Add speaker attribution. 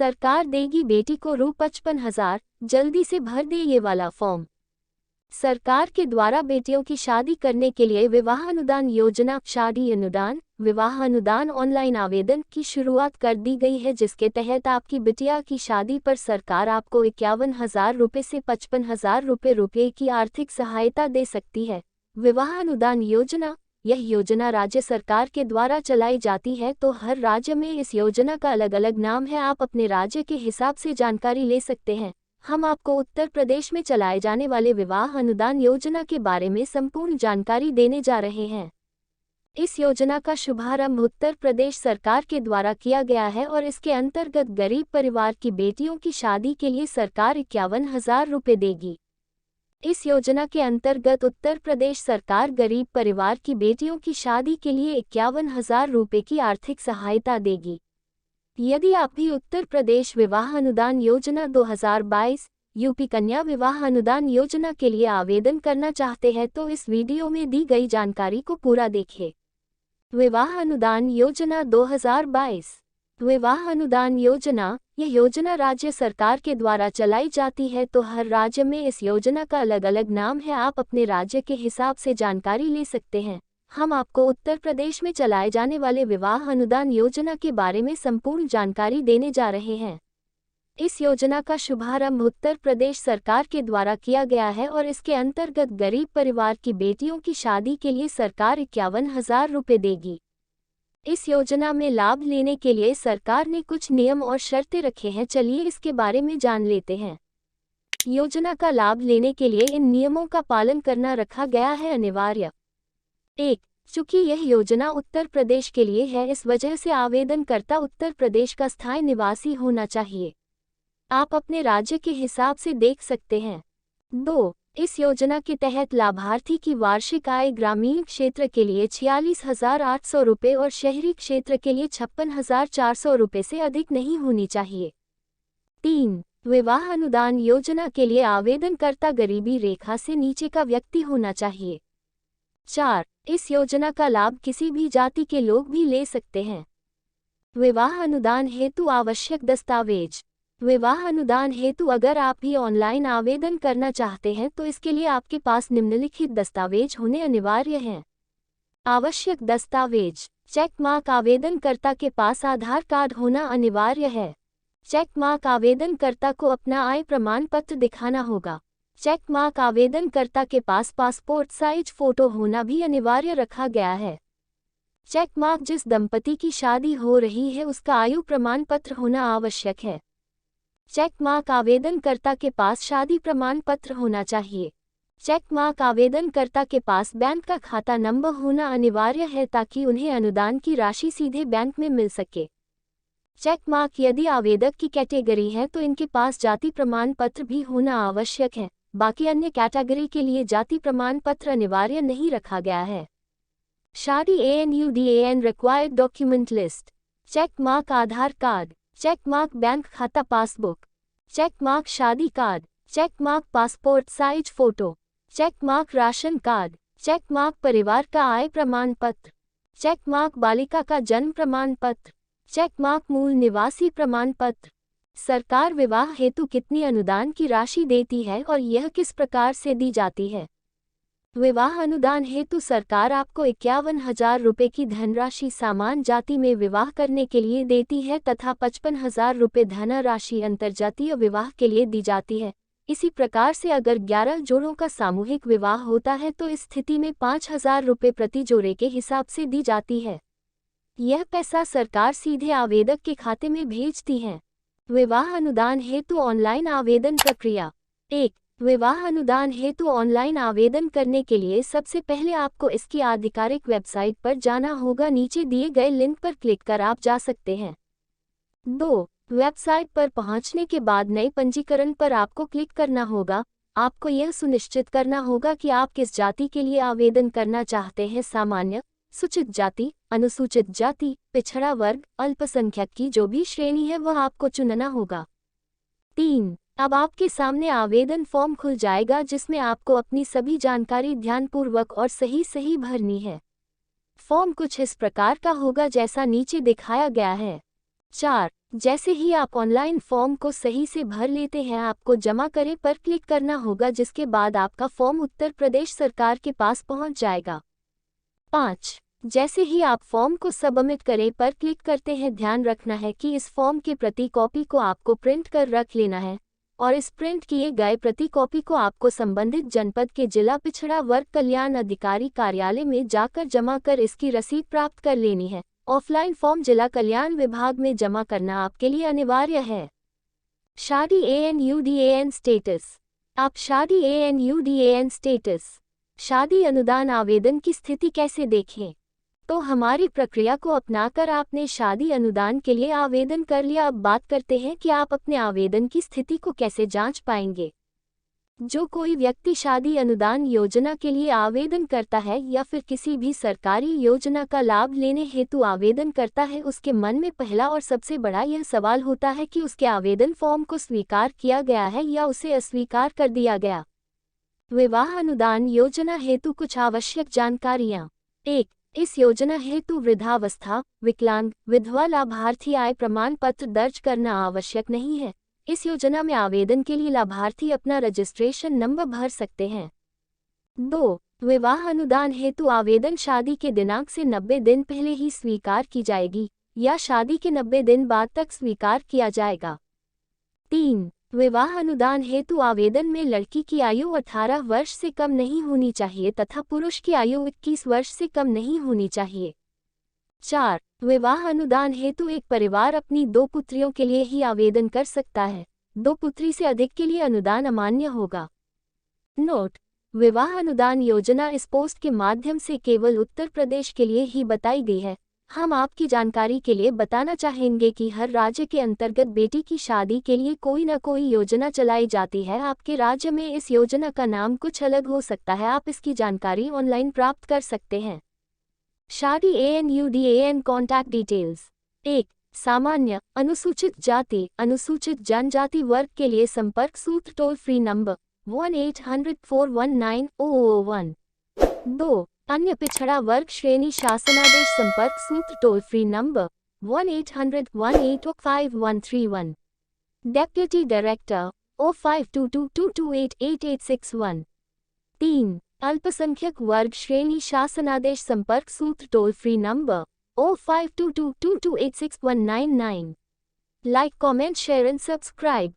Speaker 1: सरकार देगी बेटी को ₹55,000, जल्दी से भर दे ये वाला फॉर्म। सरकार के द्वारा बेटियों की शादी करने के लिए विवाह अनुदान योजना शादी अनुदान विवाह अनुदान ऑनलाइन आवेदन की शुरुआत कर दी गई है, जिसके तहत आपकी बिटिया की शादी पर सरकार आपको ₹51,000 से ₹55,000 की आर्थिक सहायता दे सकती है। विवाह अनुदान योजना, यह योजना राज्य सरकार के द्वारा चलाई जाती है, तो हर राज्य में इस योजना का अलग अलग नाम है। आप अपने राज्य के हिसाब से जानकारी ले सकते हैं। हम आपको उत्तर प्रदेश में चलाए जाने वाले विवाह अनुदान योजना के बारे में संपूर्ण जानकारी देने जा रहे हैं। इस योजना का शुभारंभ उत्तर प्रदेश सरकार के द्वारा किया गया है और इसके अंतर्गत गरीब परिवार की बेटियों की शादी के लिए सरकार ₹51,000 देगी। इस योजना के अंतर्गत उत्तर प्रदेश सरकार गरीब परिवार की बेटियों की शादी के लिए ₹51,000 की आर्थिक सहायता देगी। यदि आप भी उत्तर प्रदेश विवाह अनुदान योजना 2022 यूपी कन्या विवाह अनुदान योजना के लिए आवेदन करना चाहते हैं तो इस वीडियो में दी गई जानकारी को पूरा देखें। विवाह अनुदान योजना 2022। विवाह अनुदान योजना, यह योजना राज्य सरकार के द्वारा चलाई जाती है, तो हर राज्य में इस योजना का अलग अलग नाम है। आप अपने राज्य के हिसाब से जानकारी ले सकते हैं। हम आपको उत्तर प्रदेश में चलाए जाने वाले विवाह अनुदान योजना के बारे में संपूर्ण जानकारी देने जा रहे हैं। इस योजना का शुभारंभ उत्तर प्रदेश सरकार के द्वारा किया गया है और इसके अंतर्गत गरीब परिवार की बेटियों की शादी के लिए सरकार ₹51,000 देगी। इस योजना में लाभ लेने के लिए सरकार ने कुछ नियम और शर्तें रखे हैं। चलिए इसके बारे में जान लेते हैं। योजना का लाभ लेने के लिए इन नियमों का पालन करना रखा गया है अनिवार्य। 1. चूंकि यह योजना उत्तर प्रदेश के लिए है, इस वजह से आवेदनकर्ता उत्तर प्रदेश का स्थायी निवासी होना चाहिए। आप अपने राज्य के हिसाब से देख सकते हैं। 2. इस योजना के तहत लाभार्थी की वार्षिक आय ग्रामीण क्षेत्र के लिए ₹46,800 और शहरी क्षेत्र के लिए ₹56,400 से अधिक नहीं होनी चाहिए। 3. विवाह अनुदान योजना के लिए आवेदनकर्ता गरीबी रेखा से नीचे का व्यक्ति होना चाहिए। 4. इस योजना का लाभ किसी भी जाति के लोग भी ले सकते हैं। विवाह अनुदान हेतु आवश्यक दस्तावेज। विवाह अनुदान हेतु अगर आप भी ऑनलाइन आवेदन करना चाहते हैं तो इसके लिए आपके पास निम्नलिखित दस्तावेज होने अनिवार्य हैं। आवश्यक दस्तावेज। चेक मार्क आवेदनकर्ता के पास आधार कार्ड होना अनिवार्य है। चेक मार्क आवेदनकर्ता को अपना आय प्रमाण पत्र दिखाना होगा। चेक मार्क आवेदनकर्ता के पास पासपोर्ट साइज फोटो होना भी अनिवार्य रखा गया है। चेक मार्क जिस दंपति की शादी हो रही है उसका आयु प्रमाण पत्र होना आवश्यक है। चेक मार्क आवेदनकर्ता के पास शादी प्रमाण पत्र होना चाहिए। चेक मार्क आवेदनकर्ता के पास बैंक का खाता नंबर होना अनिवार्य है ताकि उन्हें अनुदान की राशि सीधे बैंक में मिल सके। चेक मार्क यदि आवेदक की कैटेगरी है तो इनके पास जाति प्रमाण पत्र भी होना आवश्यक है। बाकी अन्य कैटेगरी के लिए जाति प्रमाण पत्र अनिवार्य नहीं रखा गया है। शादी ANUDAN required document list. Check mark Aadhaar card. Check mark bank खाता पासबुक। चेक मार्क शादी card. Check mark passport size photo. Check mark ration card. Check mark परिवार का आय प्रमाण पत्र। चेक मार्क बालिका का जन्म प्रमाण पत्र। चेक मार्क मूल निवासी प्रमाण पत्र। सरकार विवाह हेतु कितनी अनुदान की राशि देती है और यह किस प्रकार से दी जाती है। विवाह अनुदान हेतु सरकार आपको ₹51,000 की धनराशि समान जाति में विवाह करने के लिए देती है तथा ₹55,000 धनराशि अंतरजातीय विवाह के लिए दी जाती है। इसी प्रकार से अगर 11 जोड़ों का सामूहिक विवाह होता है तो इस स्थिति में ₹5,000 प्रति जोड़े के हिसाब से दी जाती है। यह पैसा सरकार सीधे आवेदक के खाते में भेजती है। विवाह अनुदान हेतु ऑनलाइन आवेदन प्रक्रिया। 1. विवाह अनुदान हेतु ऑनलाइन आवेदन करने के लिए सबसे पहले आपको इसकी आधिकारिक वेबसाइट पर जाना होगा। नीचे दिए गए लिंक पर क्लिक कर आप जा सकते हैं। 2. वेबसाइट पर पहुंचने के बाद नए पंजीकरण पर आपको क्लिक करना होगा। आपको यह सुनिश्चित करना होगा कि आप किस जाति के लिए आवेदन करना चाहते हैं। सामान्य, सूचित जाति, अनुसूचित जाति, पिछड़ा वर्ग, अल्पसंख्यक की जो भी श्रेणी है वह आपको चुनना होगा। 3. अब आपके सामने आवेदन फॉर्म खुल जाएगा जिसमें आपको अपनी सभी जानकारी ध्यानपूर्वक और सही भरनी है। फॉर्म कुछ इस प्रकार का होगा जैसा नीचे दिखाया गया है। 4. जैसे ही आप ऑनलाइन फॉर्म को सही से भर लेते हैं, आपको जमा करें पर क्लिक करना होगा, जिसके बाद आपका फॉर्म उत्तर प्रदेश सरकार के पास पहुंच जाएगा। 5. जैसे ही आप फॉर्म को सबमिट करें पर क्लिक करते हैं, ध्यान रखना है कि इस फॉर्म की प्रति कॉपी को आपको प्रिंट कर रख लेना है और इस प्रिंट किए गए प्रति कॉपी को आपको संबंधित जनपद के जिला पिछड़ा वर्ग कल्याण अधिकारी कार्यालय में जाकर जमा कर इसकी रसीद प्राप्त कर लेनी है। ऑफलाइन फॉर्म जिला कल्याण विभाग में जमा करना आपके लिए अनिवार्य है। शादी ANUDAN स्टेटस। आप शादी ANUDAN स्टेटस शादी अनुदान आवेदन की स्थिति कैसे देखें? तो हमारी प्रक्रिया को अपनाकर आपने शादी अनुदान के लिए आवेदन कर लिया। अब बात करते हैं कि आप अपने आवेदन की स्थिति को कैसे जांच पाएंगे। जो कोई व्यक्ति शादी अनुदान योजना के लिए आवेदन करता है या फिर किसी भी सरकारी योजना का लाभ लेने हेतु आवेदन करता है, उसके मन में पहला और सबसे बड़ा यह सवाल होता है कि उसके आवेदन फॉर्म को स्वीकार किया गया है या उसे अस्वीकार कर दिया गया। विवाह अनुदान योजना हेतु कुछ आवश्यक जानकारियाँ। 1. इस योजना हेतु वृद्धावस्था, विकलांग, विधवा लाभार्थी आय प्रमाण पत्र दर्ज करना आवश्यक नहीं है। इस योजना में आवेदन के लिए लाभार्थी अपना रजिस्ट्रेशन नंबर भर सकते हैं। 2. विवाह अनुदान हेतु आवेदन शादी के दिनांक से 90 दिन पहले ही स्वीकार की जाएगी या शादी के 90 दिन बाद तक स्वीकार किया जाएगा। 3. विवाह अनुदान हेतु आवेदन में लड़की की आयु 18 वर्ष से कम नहीं होनी चाहिए तथा पुरुष की आयु 21 वर्ष से कम नहीं होनी चाहिए। 4. विवाह अनुदान हेतु एक परिवार अपनी 2 पुत्रियों के लिए ही आवेदन कर सकता है। 2 पुत्री से अधिक के लिए अनुदान अमान्य होगा। नोट: विवाह अनुदान योजना इस पोस्ट के माध्यम से केवल उत्तर प्रदेश के लिए ही बताई गई है। हम आपकी जानकारी के लिए बताना चाहेंगे कि हर राज्य के अंतर्गत बेटी की शादी के लिए कोई न कोई योजना चलाई जाती है। आपके राज्य में इस योजना का नाम कुछ अलग हो सकता है। आप इसकी जानकारी ऑनलाइन प्राप्त कर सकते हैं। शादी ANUDAN कॉन्टैक्ट डिटेल्स। 1. सामान्य, अनुसूचित जाति, अनुसूचित जनजाति वर्ग के लिए संपर्क सूत्र टोल फ्री नंबर 1-800-419-0001। 2. अन्य पिछड़ा वर्ग श्रेणी शासनादेश संपर्क सूत्र toll free number 1-800-185131। Deputy director 0522228861। 3. अल्पसंख्यक वर्ग श्रेणी शासनादेश संपर्क सूत्र toll free number 052222861999। Like, comment, share and subscribe.